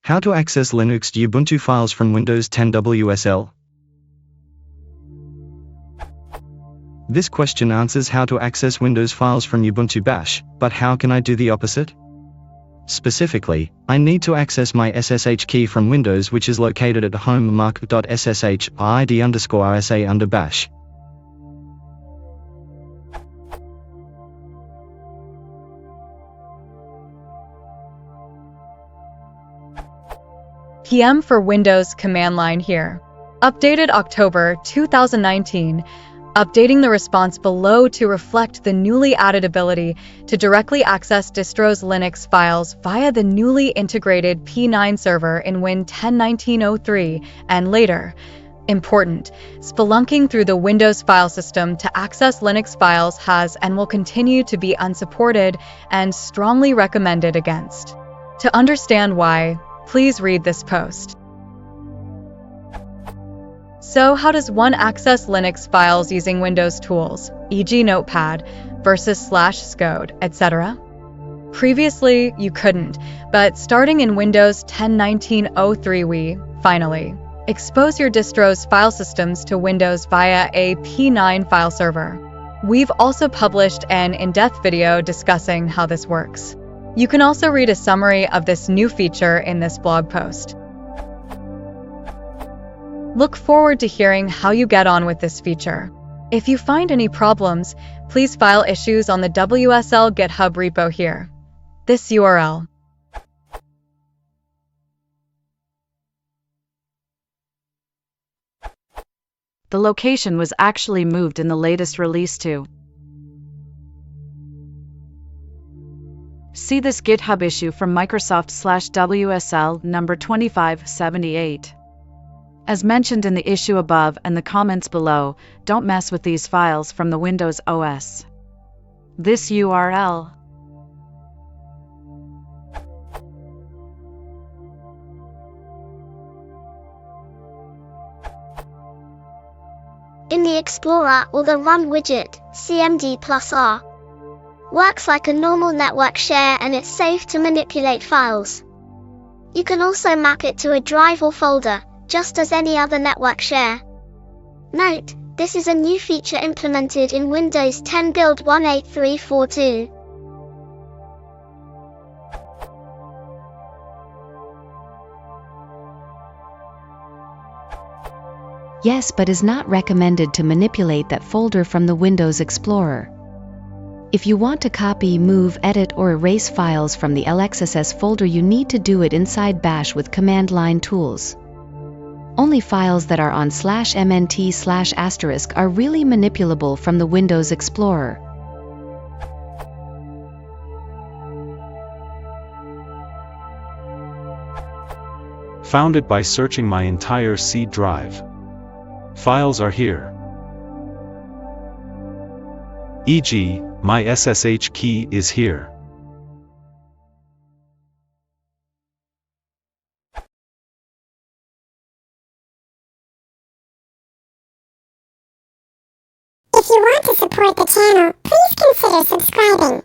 How to access Linux Ubuntu files from Windows 10 WSL? This question answers how to access Windows files from Ubuntu Bash, but how can I do the opposite? Specifically, I need to access my SSH key from Windows, which is located at home.ssh id_rsa under bash. PM for Windows command line here. Updated October 2019. Updating the response below to reflect the newly added ability to directly access distro's Linux files via the newly integrated P9 server in Win 10.19.03 and later. Important. Spelunking through the Windows file system to access Linux files has and will continue to be unsupported and strongly recommended against. To understand why, please read this post. So how does one access Linux files using Windows tools, e.g. Notepad, versus /scode, etc.? Previously, you couldn't, but starting in Windows 10.19.03 we, finally, expose your distro's file systems to Windows via a P9 file server. We've also published an in-depth video discussing how this works. You can also read a summary of this new feature in this blog post. Look forward to hearing how you get on with this feature. If you find any problems, please file issues on the WSL GitHub repo here. This URL. The location was actually moved in the latest release too. See this GitHub issue from Microsoft/WSL number 2578. As mentioned in the issue above and the comments below, don't mess with these files from the Windows OS. This URL. In the Explorer or the Run widget, cmd+r works like a normal network share and it's safe to manipulate files. You can also map it to a drive or folder, just as any other network share. Note, this is a new feature implemented in Windows 10 Build 18342. Yes, but is not recommended to manipulate that folder from the Windows Explorer. If you want to copy, move, edit, or erase files from the LXSS folder, you need to do it inside Bash with command line tools. Only files that are on /mnt/* are really manipulable from the Windows Explorer. Found it by searching my entire C drive. Files are here. E.g., my SSH key is here. If you want to support the channel, please consider subscribing.